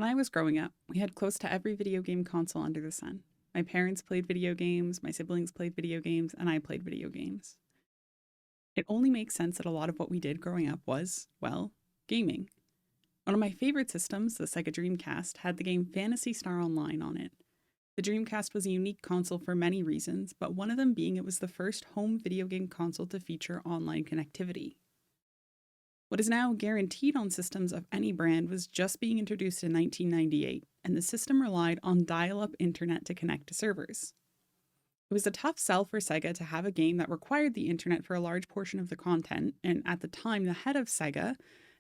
When I was growing up, we had close to every video game console under the sun. My parents played video games, my siblings played video games, and I played video games. It only makes sense that a lot of what we did growing up was, well, gaming. One of my favorite systems, the Sega Dreamcast, had the game Phantasy Star Online on it. The Dreamcast was a unique console for many reasons, but one of them being it was the first home video game console to feature online connectivity. What is now guaranteed on systems of any brand was just being introduced in 1998, and the system relied on dial-up internet to connect to servers. It was a tough sell for Sega to have a game that required the internet for a large portion of the content, and at the time the head of Sega,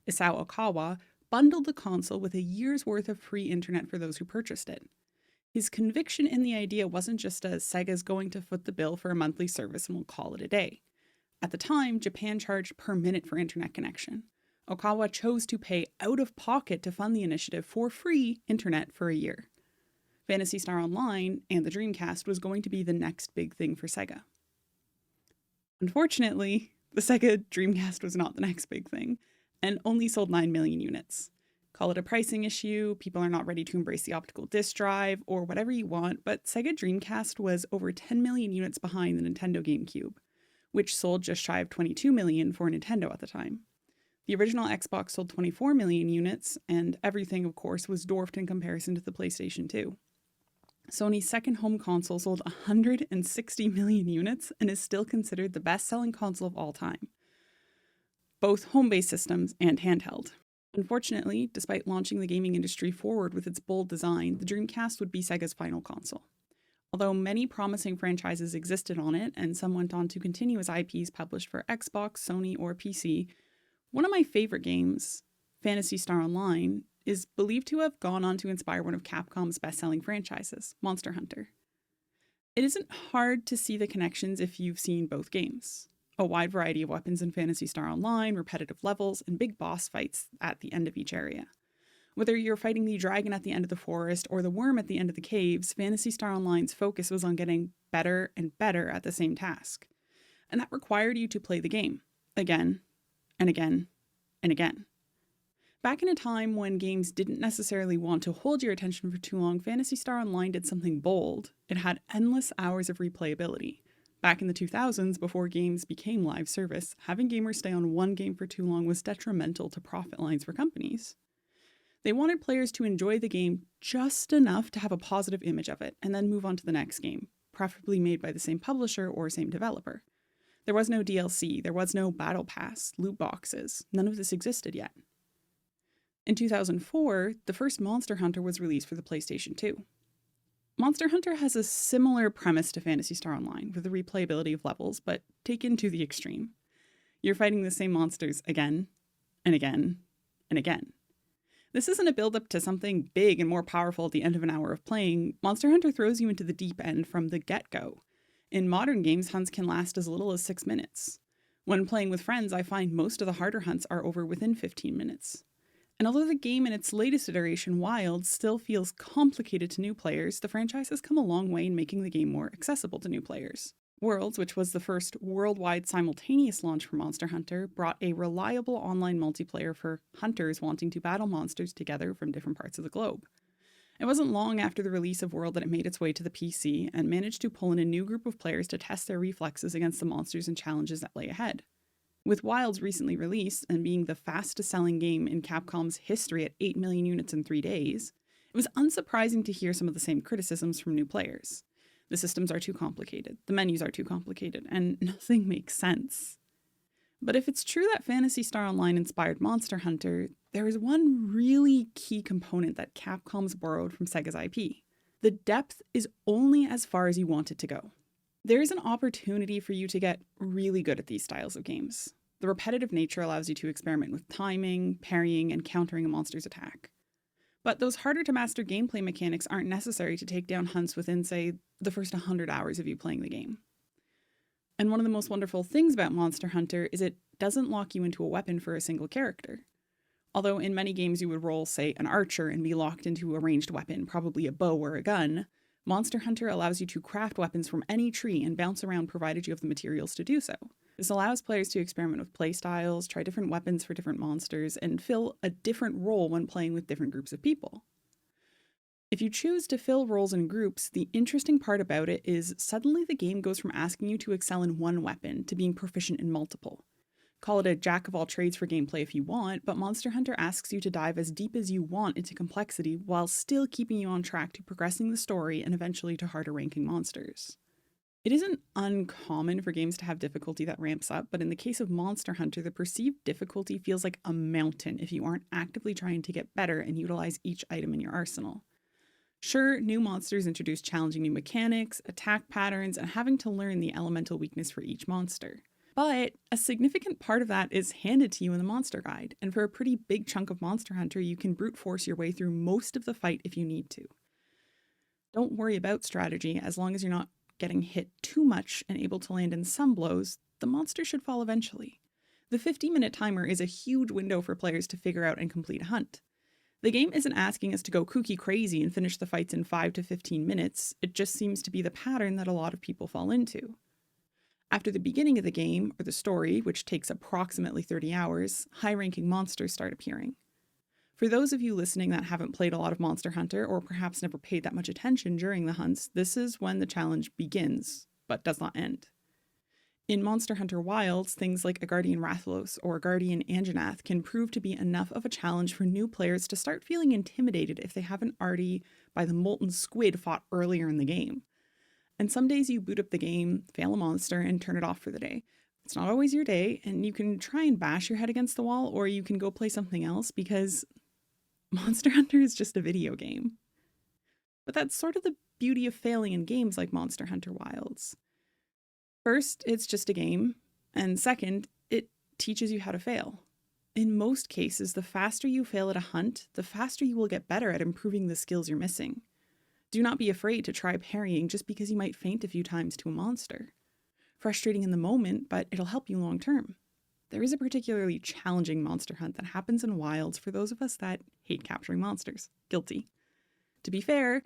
Isao Okawa, bundled the console with a year's worth of free internet for those who purchased it. His conviction in the idea wasn't just a Sega's going to foot the bill for a monthly service and we'll call it a day. At the time, Japan charged per minute for internet connection. Okawa chose to pay out of pocket to fund the initiative for free internet for a year. Phantasy Star Online and the Dreamcast was going to be the next big thing for Sega. Unfortunately, the Sega Dreamcast was not the next big thing, and only sold 9 million units. Call it a pricing issue, people are not ready to embrace the optical disc drive, or whatever you want, but Sega Dreamcast was over 10 million units behind the Nintendo GameCube, which sold just shy of 22 million for Nintendo at the time. The original Xbox sold 24 million units, and everything, of course, was dwarfed in comparison to the PlayStation 2. Sony's second home console sold 160 million units and is still considered the best-selling console of all time, both home-based systems and handheld. Unfortunately, despite launching the gaming industry forward with its bold design, the Dreamcast would be Sega's final console. Although many promising franchises existed on it, and some went on to continue as IPs published for Xbox, Sony, or PC, one of my favorite games, Phantasy Star Online, is believed to have gone on to inspire one of Capcom's best-selling franchises, Monster Hunter. It isn't hard to see the connections if you've seen both games. A wide variety of weapons in Phantasy Star Online, repetitive levels, and big boss fights at the end of each area. Whether you're fighting the dragon at the end of the forest or the worm at the end of the caves, Phantasy Star Online's focus was on getting better and better at the same task. And that required you to play the game, again, and again, and again. Back in a time when games didn't necessarily want to hold your attention for too long, Phantasy Star Online did something bold. It had endless hours of replayability. Back in the 2000s, before games became live service, having gamers stay on one game for too long was detrimental to profit lines for companies. They wanted players to enjoy the game just enough to have a positive image of it, and then move on to the next game, preferably made by the same publisher or same developer. There was no DLC, there was no battle pass, loot boxes, none of this existed yet. In 2004, the first Monster Hunter was released for the PlayStation 2. Monster Hunter has a similar premise to Phantasy Star Online, with the replayability of levels, but taken to the extreme. You're fighting the same monsters again, and again, and again. This isn't a build-up to something big and more powerful at the end of an hour of playing. Monster Hunter throws you into the deep end from the get-go. In modern games, hunts can last as little as 6 minutes. When playing with friends, I find most of the harder hunts are over within 15 minutes. And although the game in its latest iteration, Wild, still feels complicated to new players, the franchise has come a long way in making the game more accessible to new players. Worlds, which was the first worldwide simultaneous launch for Monster Hunter, brought a reliable online multiplayer for hunters wanting to battle monsters together from different parts of the globe. It wasn't long after the release of World that it made its way to the PC and managed to pull in a new group of players to test their reflexes against the monsters and challenges that lay ahead. With Wilds recently released and being the fastest-selling game in Capcom's history at 8 million units in 3 days, it was unsurprising to hear some of the same criticisms from new players. The systems are too complicated, the menus are too complicated, and nothing makes sense. But if it's true that Phantasy Star Online inspired Monster Hunter, there is one really key component that Capcom's borrowed from Sega's IP. The depth is only as far as you want it to go. There is an opportunity for you to get really good at these styles of games. The repetitive nature allows you to experiment with timing, parrying, and countering a monster's attack. But those harder to master gameplay mechanics aren't necessary to take down hunts within, say, the first 100 hours of you playing the game. And one of the most wonderful things about Monster Hunter is it doesn't lock you into a weapon for a single character. Although in many games you would roll, say, an archer and be locked into a ranged weapon, probably a bow or a gun, Monster Hunter allows you to craft weapons from any tree and bounce around provided you have the materials to do so. This allows players to experiment with playstyles, try different weapons for different monsters, and fill a different role when playing with different groups of people. If you choose to fill roles in groups, the interesting part about it is suddenly the game goes from asking you to excel in one weapon to being proficient in multiple. Call it a jack of all trades for gameplay if you want, but Monster Hunter asks you to dive as deep as you want into complexity while still keeping you on track to progressing the story and eventually to harder ranking monsters. It isn't uncommon for games to have difficulty that ramps up, but in the case of Monster Hunter, the perceived difficulty feels like a mountain if you aren't actively trying to get better and utilize each item in your arsenal. Sure, new monsters introduce challenging new mechanics, attack patterns, and having to learn the elemental weakness for each monster. But a significant part of that is handed to you in the monster guide, and for a pretty big chunk of Monster Hunter, you can brute force your way through most of the fight if you need to. Don't worry about strategy, as long as you're not getting hit too much and able to land in some blows, the monster should fall eventually. The 50-minute timer is a huge window for players to figure out and complete a hunt. The game isn't asking us to go kooky crazy and finish the fights in 5 to 15 minutes, it just seems to be the pattern that a lot of people fall into. After the beginning of the game, or the story, which takes approximately 30 hours, high-ranking monsters start appearing. For those of you listening that haven't played a lot of Monster Hunter, or perhaps never paid that much attention during the hunts, this is when the challenge begins, but does not end. In Monster Hunter Wilds, things like a Guardian Rathalos or a Guardian Anjanath can prove to be enough of a challenge for new players to start feeling intimidated if they haven't already by the molten squid fought earlier in the game. And some days you boot up the game, fail a monster, and turn it off for the day. It's not always your day, and you can try and bash your head against the wall, or you can go play something else because Monster Hunter is just a video game. But that's sort of the beauty of failing in games like Monster Hunter Wilds. First, it's just a game, and second, it teaches you how to fail. In most cases, the faster you fail at a hunt, the faster you will get better at improving the skills you're missing. Do not be afraid to try parrying just because you might faint a few times to a monster. Frustrating in the moment, but it'll help you long term. There is a particularly challenging monster hunt that happens in Wilds for those of us that hate capturing monsters. Guilty. To be fair,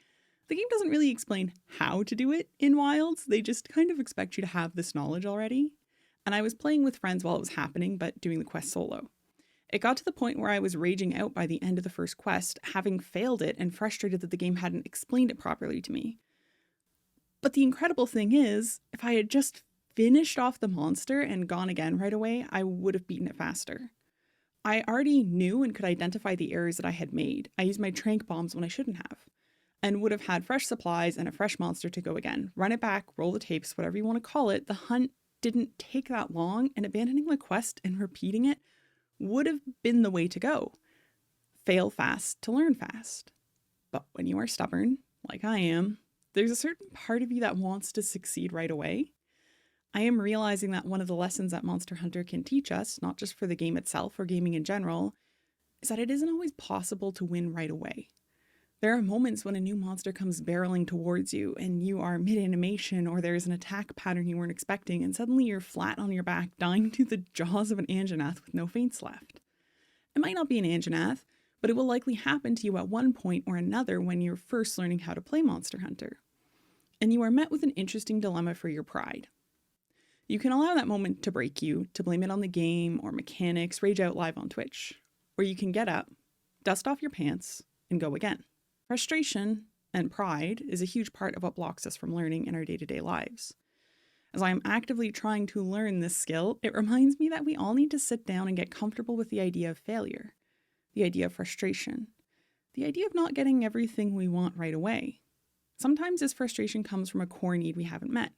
the game doesn't really explain how to do it in Wilds, they just kind of expect you to have this knowledge already. And I was playing with friends while it was happening, but doing the quest solo. It got to the point where I was raging out by the end of the first quest, having failed it and frustrated that the game hadn't explained it properly to me. But the incredible thing is, if I had just finished off the monster and gone again right away, I would have beaten it faster. I already knew and could identify the errors that I had made. I used my trank bombs when I shouldn't have, and would have had fresh supplies and a fresh monster to go again. Run it back, roll the tapes, whatever you want to call it. The hunt didn't take that long, and abandoning the quest and repeating it would have been the way to go. Fail fast to learn fast. But when you are stubborn, like I am, there's a certain part of you that wants to succeed right away. I am realizing that one of the lessons that Monster Hunter can teach us, not just for the game itself or gaming in general, is that it isn't always possible to win right away. There are moments when a new monster comes barreling towards you and you are mid-animation or there's an attack pattern you weren't expecting and suddenly you're flat on your back dying to the jaws of an Anjanath with no feints left. It might not be an Anjanath, but it will likely happen to you at one point or another when you're first learning how to play Monster Hunter. And you are met with an interesting dilemma for your pride. You can allow that moment to break you, to blame it on the game or mechanics, rage out live on Twitch. Or you can get up, dust off your pants, and go again. Frustration and pride is a huge part of what blocks us from learning in our day-to-day lives. As I am actively trying to learn this skill, it reminds me that we all need to sit down and get comfortable with the idea of failure, the idea of frustration, the idea of not getting everything we want right away. Sometimes this frustration comes from a core need we haven't met.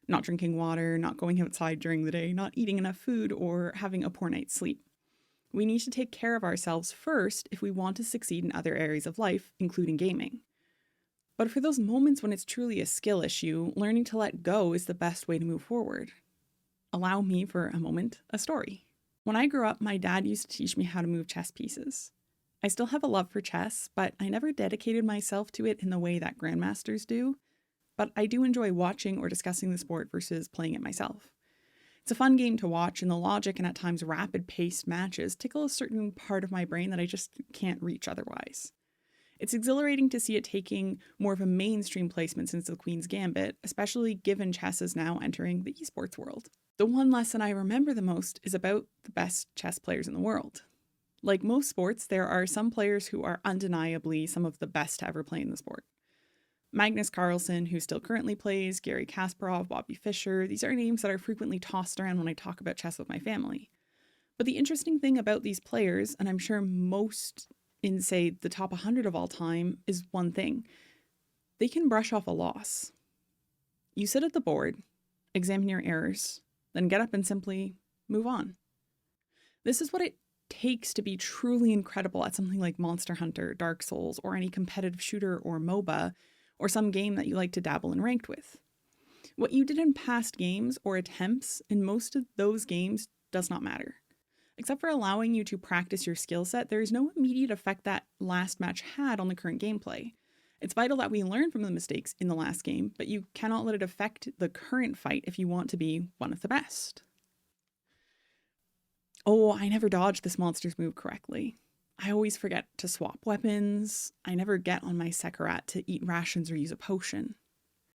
Not drinking water, not going outside during the day, not eating enough food, or having a poor night's sleep. We need to take care of ourselves first if we want to succeed in other areas of life, including gaming. But for those moments when it's truly a skill issue, learning to let go is the best way to move forward. Allow me for a moment a story. When I grew up, my dad used to teach me how to move chess pieces. I still have a love for chess, but I never dedicated myself to it in the way that grandmasters do. But I do enjoy watching or discussing the sport versus playing it myself. It's a fun game to watch, and the logic and at times rapid-paced matches tickle a certain part of my brain that I just can't reach otherwise. It's exhilarating to see it taking more of a mainstream placement since the Queen's Gambit, especially given chess is now entering the esports world. The one lesson I remember the most is about the best chess players in the world. Like most sports, there are some players who are undeniably some of the best to ever play in the sport. Magnus Carlsen, who still currently plays, Gary Kasparov, Bobby Fischer, these are names that are frequently tossed around when I talk about chess with my family. But the interesting thing about these players, and I'm sure most in, say, the top 100 of all time, is one thing. They can brush off a loss. You sit at the board, examine your errors, then get up and simply move on. This is what it takes to be truly incredible at something like Monster Hunter, Dark Souls, or any competitive shooter or MOBA, or some game that you like to dabble in ranked with. What you did in past games or attempts in most of those games does not matter. Except for allowing you to practice your skill set, there is no immediate effect that last match had on the current gameplay. It's vital that we learn from the mistakes in the last game, but you cannot let it affect the current fight if you want to be one of the best. Oh, I never dodged this monster's move correctly. I always forget to swap weapons. I never get on my Sekarat to eat rations or use a potion.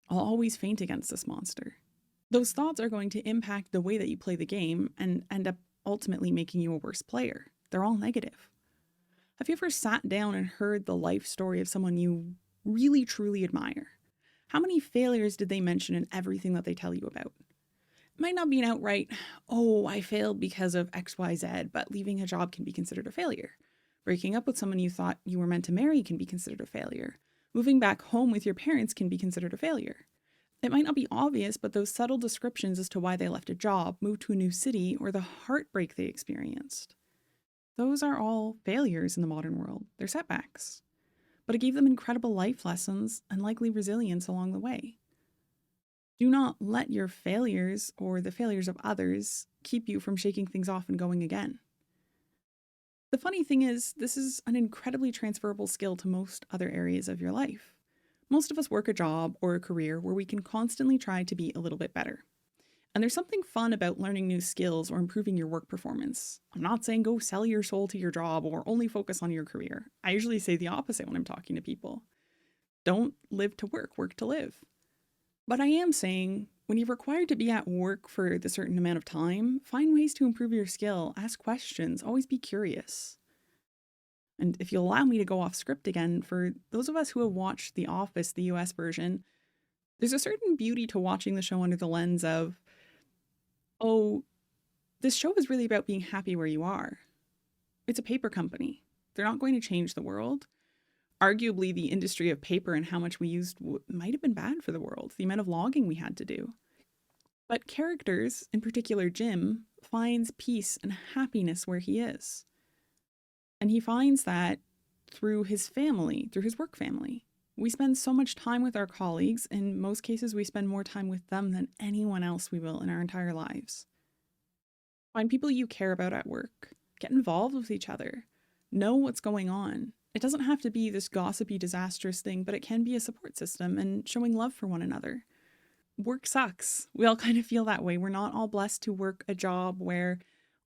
I'll always faint against this monster. Those thoughts are going to impact the way that you play the game and end up ultimately making you a worse player. They're all negative. Have you ever sat down and heard the life story of someone you really truly admire? How many failures did they mention in everything that they tell you about? It might not be an outright, oh, I failed because of XYZ, but leaving a job can be considered a failure. Breaking up with someone you thought you were meant to marry can be considered a failure. Moving back home with your parents can be considered a failure. It might not be obvious, but those subtle descriptions as to why they left a job, moved to a new city, or the heartbreak they experienced. Those are all failures in the modern world. They're setbacks. But it gave them incredible life lessons and likely resilience along the way. Do not let your failures or the failures of others keep you from shaking things off and going again. The funny thing is, this is an incredibly transferable skill to most other areas of your life. Most of us work a job or a career where we can constantly try to be a little bit better. And there's something fun about learning new skills or improving your work performance. I'm not saying go sell your soul to your job or only focus on your career. I usually say the opposite when I'm talking to people. Don't live to work, work to live. But I am saying, when you're required to be at work for the certain amount of time, find ways to improve your skill, ask questions, always be curious. And if you'll allow me to go off script again, for those of us who have watched The Office, the US version, there's a certain beauty to watching the show under the lens of, oh, this show is really about being happy where you are. It's a paper company. They're not going to change the world. Arguably, the industry of paper and how much we used might have been bad for the world, the amount of logging we had to do. But characters, in particular Jim, finds peace and happiness where he is. And he finds that through his family, through his work family. We spend so much time with our colleagues. In most cases, we spend more time with them than anyone else we will in our entire lives. Find people you care about at work. Get involved with each other. Know what's going on. It doesn't have to be this gossipy, disastrous thing, but it can be a support system and showing love for one another. Work sucks. We all kind of feel that way. We're not all blessed to work a job where,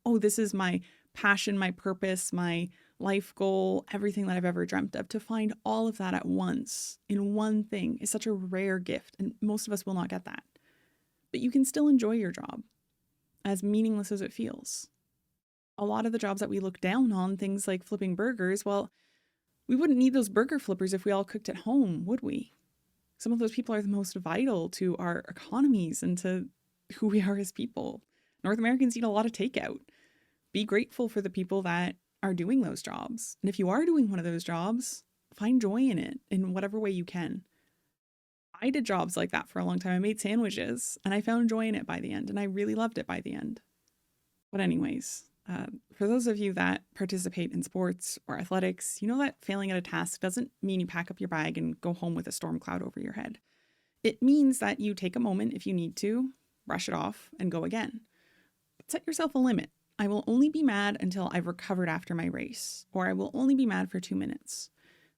oh, this is my passion, my purpose, my life goal, everything that I've ever dreamt of. To find all of that at once in one thing is such a rare gift, and most of us will not get that. But you can still enjoy your job, as meaningless as it feels. A lot of the jobs that we look down on, things like flipping burgers, well, we wouldn't need those burger flippers if we all cooked at home, would we? Some of those people are the most vital to our economies and to who we are as people. North Americans eat a lot of takeout. Be grateful for the people that are doing those jobs. And if you are doing one of those jobs, find joy in it in whatever way you can. I did jobs like that for a long time. I made sandwiches and I found joy in it by the end, and I really loved it by the end. But anyways, for those of you that participate in sports or athletics, you know that failing at a task doesn't mean you pack up your bag and go home with a storm cloud over your head. It means that you take a moment if you need to, brush it off, and go again. But set yourself a limit. I will only be mad until I've recovered after my race, or I will only be mad for 2 minutes.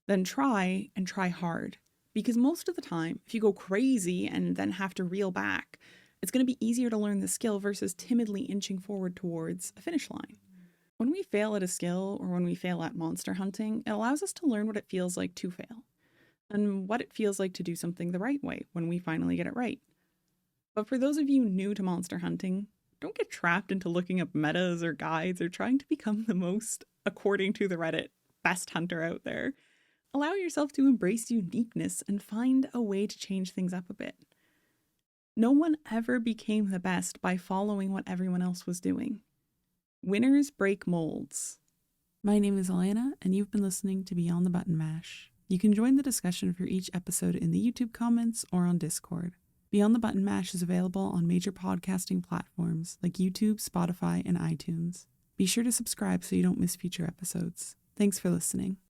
Then try and try hard. Because most of the time, if you go crazy and then have to reel back, it's going to be easier to learn the skill versus timidly inching forward towards a finish line. When we fail at a skill or when we fail at monster hunting, it allows us to learn what it feels like to fail and what it feels like to do something the right way when we finally get it right. But for those of you new to monster hunting, don't get trapped into looking up metas or guides or trying to become the most according to the Reddit best hunter out there. Allow yourself to embrace uniqueness and find a way to change things up a bit. No one ever became the best by following what everyone else was doing. Winners break molds. My name is Elena, and you've been listening to Beyond the Button Mash. You can join the discussion for each episode in the YouTube comments or on Discord. Beyond the Button Mash is available on major podcasting platforms like YouTube, Spotify, and iTunes. Be sure to subscribe so you don't miss future episodes. Thanks for listening.